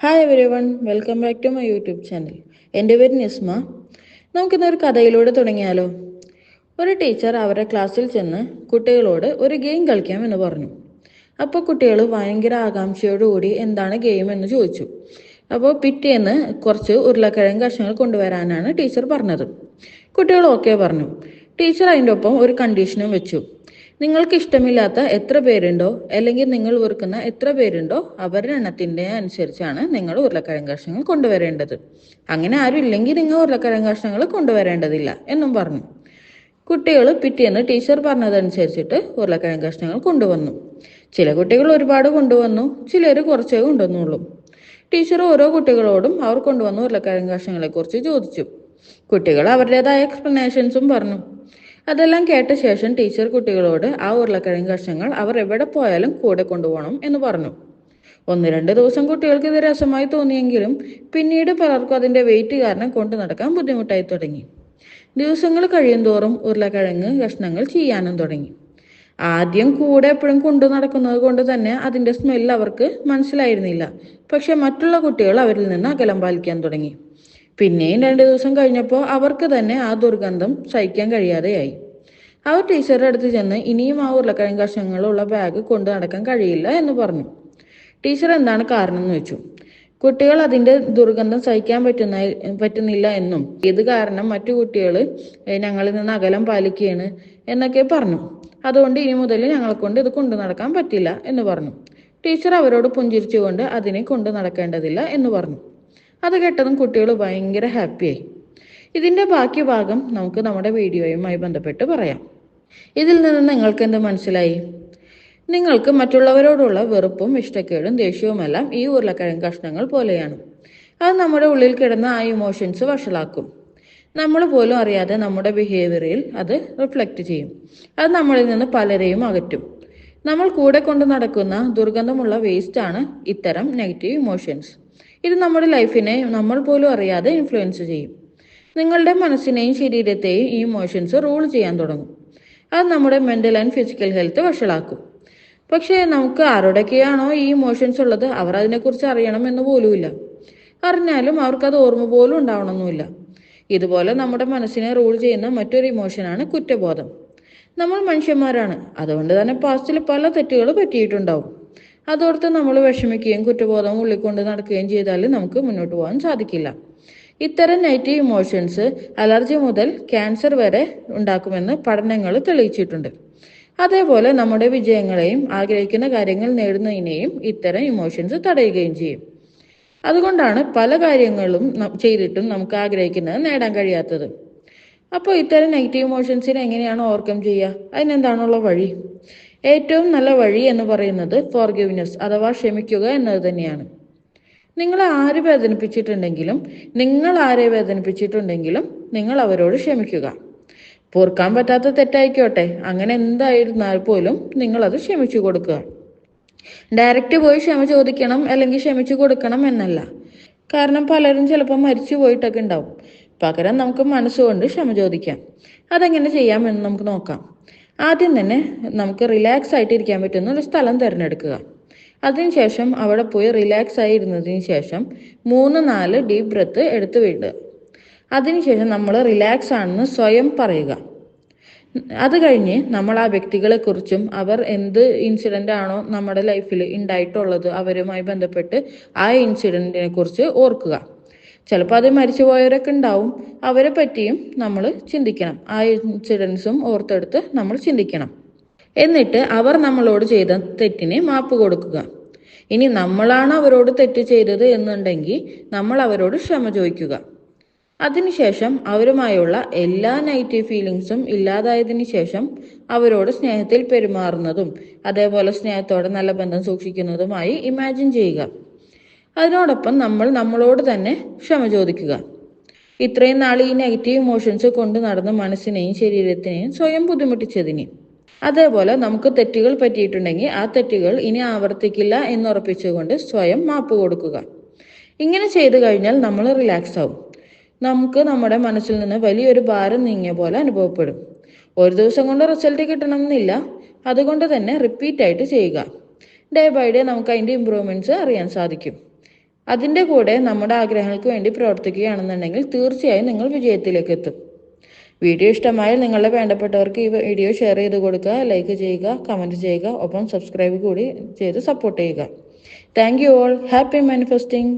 Hi everyone, welcome back to my YouTube channel. എൻ്റെ പേര് നിസ്മ. നമുക്കിന്നൊരു കഥയിലൂടെ തുടങ്ങിയാലോ? ഒരു ടീച്ചർ അവരുടെ ക്ലാസ്സിൽ ചെന്ന് കുട്ടികളോട് ഒരു ഗെയിം കളിക്കാമെന്ന് പറഞ്ഞു. അപ്പോൾ കുട്ടികൾ ഭയങ്കര ആകാംക്ഷയോടുകൂടി എന്താണ് ഗെയിം എന്ന് ചോദിച്ചു. അപ്പോൾ പിറ്റേന്ന് കുറച്ച് ഉരുളക്കിഴങ്ങ് കഷ്ണങ്ങൾ കൊണ്ടുവരാനാണ് ടീച്ചർ പറഞ്ഞത്. കുട്ടികൾ ഓക്കെ പറഞ്ഞു. ടീച്ചർ അതിൻ്റെ ഒപ്പം ഒരു കണ്ടീഷനും വെച്ചു. നിങ്ങൾക്ക് ഇഷ്ടമില്ലാത്ത എത്ര പേരുണ്ടോ അല്ലെങ്കിൽ നിങ്ങൾ വെറുക്കുന്ന എത്ര പേരുണ്ടോ അവരുടെ എണ്ണത്തിൻ്റെ അനുസരിച്ചാണ് നിങ്ങൾ ഉരുളക്കിഴങ്ങ് കഷ്ണങ്ങൾ കൊണ്ടുവരേണ്ടത്. അങ്ങനെ ആരും ഇല്ലെങ്കിൽ നിങ്ങൾ ഉരുളക്കിഴങ്ങ് കഷ്ണങ്ങൾ കൊണ്ടുവരേണ്ടതില്ല എന്നും പറഞ്ഞു. കുട്ടികൾ പിറ്റേന്ന് ടീച്ചർ പറഞ്ഞതനുസരിച്ചിട്ട് ഉരുളക്കിഴങ്ങ് കഷ്ണങ്ങൾ കൊണ്ടുവന്നു. ചില കുട്ടികൾ ഒരുപാട് കൊണ്ടുവന്നു, ചിലർ കുറച്ചേ കൊണ്ടുവന്നുള്ളൂ. ടീച്ചർ ഓരോ കുട്ടികളോടും അവർ കൊണ്ടുവന്ന ഉരുളക്കിഴങ്ങ് കഷ്ണങ്ങളെ കുറിച്ച് ചോദിച്ചു. കുട്ടികൾ അവരുടേതായ എക്സ്പ്ലനേഷൻസും പറഞ്ഞു. അതെല്ലാം കേട്ട ശേഷം ടീച്ചർ കുട്ടികളോട് ആ ഉരുളക്കിഴങ്ങ് കഷ്ണങ്ങൾ അവർ എവിടെ പോയാലും കൂടെ കൊണ്ടുപോകണം എന്ന് പറഞ്ഞു. 1-2 ദിവസം കുട്ടികൾക്ക് ഇത് രസമായി തോന്നിയെങ്കിലും പിന്നീട് പലർക്കും അതിന്റെ വെയിറ്റ് കാരണം കൊണ്ടു നടക്കാൻ ബുദ്ധിമുട്ടായി തുടങ്ങി. ദിവസങ്ങൾ കഴിയുന്തോറും ഉരുളക്കിഴങ്ങ് കഷ്ണങ്ങൾ ചെയ്യാനും തുടങ്ങി. ആദ്യം കൂടെ എപ്പോഴും കൊണ്ടു നടക്കുന്നത് കൊണ്ട് തന്നെ അതിന്റെ സ്മെല്ല് അവർക്ക് മനസ്സിലായിരുന്നില്ല. പക്ഷെ മറ്റുള്ള കുട്ടികൾ അവരിൽ നിന്ന് അകലം പാലിക്കാൻ തുടങ്ങി. പിന്നെയും 2 ദിവസം കഴിഞ്ഞപ്പോൾ അവർക്ക് തന്നെ ആ ദുർഗന്ധം സഹിക്കാൻ കഴിയാതെയായി. അവർ ടീച്ചറുടെ അടുത്ത് ചെന്ന് ഇനിയും ആ ഉരുളക്കിഴങ്ങ് കഷ്ണങ്ങളുള്ള ബാഗ് കൊണ്ടു നടക്കാൻ കഴിയില്ല എന്ന് പറഞ്ഞു. ടീച്ചർ എന്താണ് കാരണം എന്ന് വെച്ചു. കുട്ടികൾ അതിന്റെ ദുർഗന്ധം സഹിക്കാൻ പറ്റുന്നില്ല എന്നും ഇത് കാരണം മറ്റു കുട്ടികൾ ഞങ്ങളിൽ നിന്ന് അകലം പാലിക്കുകയാണ് എന്നൊക്കെ പറഞ്ഞു. അതുകൊണ്ട് ഇനി മുതൽ ഞങ്ങളെ കൊണ്ട് ഇത് കൊണ്ടു നടക്കാൻ പറ്റില്ല എന്ന് പറഞ്ഞു. ടീച്ചർ അവരോട് പുഞ്ചിരിച്ചുകൊണ്ട് അതിനെ കൊണ്ടു നടക്കേണ്ടതില്ല എന്ന് പറഞ്ഞു. അത് കേട്ടതും കുട്ടികൾ ഭയങ്കര ഹാപ്പിയായി. ഇതിന്റെ ബാക്കി ഭാഗം നമുക്ക് നമ്മുടെ വീഡിയോയുമായി ബന്ധപ്പെട്ട് പറയാം. ഇതിൽ നിന്ന് നിങ്ങൾക്ക് എന്ത് മനസ്സിലായി? നിങ്ങൾക്ക് മറ്റുള്ളവരോടുള്ള വെറുപ്പും ഇഷ്ടക്കേടും ദേഷ്യവുമെല്ലാം ഈ ഉരുളക്കിഴങ്ങ് കഷ്ണങ്ങൾ പോലെയാണ്. അത് നമ്മുടെ ഉള്ളിൽ കിടന്ന ആ ഇമോഷൻസ് വഷളാക്കും. നമ്മൾ പോലും അറിയാതെ നമ്മുടെ ബിഹേവിയറിൽ അത് റിഫ്ലക്റ്റ് ചെയ്യും. അത് നമ്മളിൽ നിന്ന് പലരെയും അകറ്റും. നമ്മൾ കൂടെ കൊണ്ട് നടക്കുന്ന ദുർഗന്ധമുള്ള വേസ്റ്റ് ആണ് ഇത്തരം നെഗറ്റീവ് ഇമോഷൻസ്. ഇത് നമ്മുടെ ലൈഫിനെ നമ്മൾ പോലും അറിയാതെ ഇൻഫ്ലുവൻസ് ചെയ്യും. നിങ്ങളുടെ മനസ്സിനെയും ശരീരത്തെയും ഈ ഇമോഷൻസ് റൂൾ ചെയ്യാൻ തുടങ്ങും. അത് നമ്മുടെ മെന്റൽ ആൻഡ് ഫിസിക്കൽ ഹെൽത്ത് വഷളാക്കും. പക്ഷേ നമുക്ക് ആരോടൊക്കെയാണോ ഈ ഇമോഷൻസ് ഉള്ളത് അവർ അതിനെക്കുറിച്ച് അറിയണം എന്ന് പോലുമില്ല. അറിഞ്ഞാലും അവർക്കത് ഓർമ്മ പോലും ഉണ്ടാവണമെന്നില്ല. ഇതുപോലെ നമ്മുടെ മനസ്സിനെ റൂൾ ചെയ്യുന്ന മറ്റൊരു ഇമോഷനാണ് കുറ്റബോധം. നമ്മൾ മനുഷ്യന്മാരാണ്, അതുകൊണ്ട് തന്നെ പാസ്റ്റിൽ പല തെറ്റുകൾ പറ്റിയിട്ടുണ്ടാവും. അതോർത്ത് നമ്മൾ വിഷമിക്കുകയും കുറ്റബോധം ഉള്ളിക്കൊണ്ട് നടക്കുകയും ചെയ്താൽ നമുക്ക് മുന്നോട്ട് പോകാൻ സാധിക്കില്ല. ഇത്തരം നെഗറ്റീവ് ഇമോഷൻസ് അലർജി മുതൽ ക്യാൻസർ വരെ ഉണ്ടാക്കുമെന്ന് പഠനങ്ങൾ തെളിയിച്ചിട്ടുണ്ട്. അതേപോലെ നമ്മുടെ വിജയങ്ങളെയും ആഗ്രഹിക്കുന്ന കാര്യങ്ങൾ നേടുന്നതിനെയും ഇത്തരം ഇമോഷൻസ് തടയുകയും ചെയ്യും. അതുകൊണ്ടാണ് പല കാര്യങ്ങളും ചെയ്തിട്ടും നമുക്ക് ആഗ്രഹിക്കുന്നത് നേടാൻ കഴിയാത്തത്. അപ്പോൾ ഇത്തരം നെഗറ്റീവ് ഇമോഷൻസിനെ എങ്ങനെയാണ് ഓവർകം ചെയ്യുക? അതിനെന്താണുള്ള വഴി? ഏറ്റവും നല്ല വഴി എന്ന് പറയുന്നത് ഫോർഗിവ്നെസ് അഥവാ ക്ഷമിക്കുക എന്നത് തന്നെയാണ്. നിങ്ങൾ ആരെ വേദനിപ്പിച്ചിട്ടുണ്ടെങ്കിലും നിങ്ങൾ അവരോട് ക്ഷമിക്കുക. പൊറുക്കാൻ പറ്റാത്ത തെറ്റായിക്കോട്ടെ, അങ്ങനെ എന്തായിരുന്നാൽ പോലും നിങ്ങളത് ക്ഷമിച്ചു കൊടുക്കുക. ഡയറക്റ്റ് പോയി ക്ഷമ ചോദിക്കണം അല്ലെങ്കിൽ ക്ഷമിച്ചു കൊടുക്കണം എന്നല്ല. കാരണം പലരും ചിലപ്പോൾ മരിച്ചു പോയിട്ടൊക്കെ ഉണ്ടാവും. പകരം നമുക്ക് മനസ്സുകൊണ്ട് ക്ഷമ ചോദിക്കാം. അതെങ്ങനെ ചെയ്യാമെന്ന് നമുക്ക് നോക്കാം. ആദ്യം തന്നെ നമുക്ക് റിലാക്സ് ആയിട്ട് ഇരിക്കാൻ പറ്റുന്ന ഒരു സ്ഥലം തിരഞ്ഞെടുക്കുക. അതിനുശേഷം അവിടെ പോയി റിലാക്സ് ആയി ഇരുന്നതിന് ശേഷം 3-4 ഡീപ്പ് ബ്രെത്ത് എടുത്ത് വിടുക. അതിനുശേഷം നമ്മൾ റിലാക്സ് ആണെന്ന് സ്വയം പറയുക. അത് കഴിഞ്ഞ് നമ്മൾ ആ വ്യക്തികളെ കുറിച്ചും അവർ എന്ത് ഇൻസിഡന്റ് ആണോ നമ്മുടെ ലൈഫിൽ ഉണ്ടായിട്ടുള്ളത് അവരുമായി ബന്ധപ്പെട്ട് ആ ഇൻസിഡന്റിനെ കുറിച്ച് ഓർക്കുക. ചിലപ്പോൾ അത് മരിച്ചുപോയവരൊക്കെ ഉണ്ടാവും, അവരെ പറ്റിയും നമ്മൾ ചിന്തിക്കണം. ആ ഇൻസിഡൻസും ഓർത്തെടുത്ത് നമ്മൾ ചിന്തിക്കണം. എന്നിട്ട് അവർ നമ്മളോട് ചെയ്ത തെറ്റിന് മാപ്പ് കൊടുക്കുക. ഇനി നമ്മളാണ് അവരോട് തെറ്റ് ചെയ്തത് എന്നുണ്ടെങ്കിൽ നമ്മൾ അവരോട് ക്ഷമ ചോദിക്കുക. അതിനുശേഷം അവരുമായുള്ള എല്ലാ നെഗറ്റീവ് ഫീലിങ്സും ഇല്ലാതായതിനു ശേഷം അവരോട് സ്നേഹത്തിൽ പെരുമാറുന്നതും അതേപോലെ സ്നേഹത്തോടെ നല്ല ബന്ധം സൂക്ഷിക്കുന്നതുമായി ഇമാജിൻ ചെയ്യുക. അതിനോടൊപ്പം നമ്മളോട് തന്നെ ക്ഷമ ചോദിക്കുക. ഇത്രയും നാൾ ഈ നെഗറ്റീവ് ഇമോഷൻസ് കൊണ്ട് നടന്ന് മനസ്സിനെയും ശരീരത്തിനെയും സ്വയം ബുദ്ധിമുട്ടിച്ചതിന്. അതേപോലെ നമുക്ക് തെറ്റുകൾ പറ്റിയിട്ടുണ്ടെങ്കിൽ ആ തെറ്റുകൾ ഇനി ആവർത്തിക്കില്ല എന്നുറപ്പിച്ചുകൊണ്ട് സ്വയം മാപ്പ് കൊടുക്കുക. ഇങ്ങനെ ചെയ്തു കഴിഞ്ഞാൽ നമ്മൾ റിലാക്സ് ആവും. നമുക്ക് നമ്മുടെ മനസ്സിൽ നിന്ന് വലിയൊരു ഭാരം നീങ്ങിയ പോലെ അനുഭവപ്പെടും. ഒരു ദിവസം കൊണ്ട് റിസൾട്ട് കിട്ടണമെന്നില്ല, അതുകൊണ്ട് തന്നെ റിപ്പീറ്റ് ആയിട്ട് ചെയ്യുക. ഡേ ബൈ ഡേ നമുക്ക് അതിൻ്റെ ഇമ്പ്രൂവ്മെന്റ്സ് അറിയാൻ സാധിക്കും. അതിൻ്റെ കൂടെ നമ്മുടെ ആഗ്രഹങ്ങൾക്ക് വേണ്ടി പ്രവർത്തിക്കുകയാണെന്നുണ്ടെങ്കിൽ തീർച്ചയായും നിങ്ങൾ വിജയത്തിലേക്ക് എത്തും. വീഡിയോ ഇഷ്ടമായാൽ നിങ്ങളുടെ വേണ്ടപ്പെട്ടവർക്ക് ഈ വീഡിയോ ഷെയർ ചെയ്ത് കൊടുക്കുക, ലൈക്ക് ചെയ്യുക, കമൻറ്റ് ചെയ്യുക, ഒപ്പം സബ്സ്ക്രൈബ് കൂടി ചെയ്ത് സപ്പോർട്ട് ചെയ്യുക. Thank you all. Happy manifesting.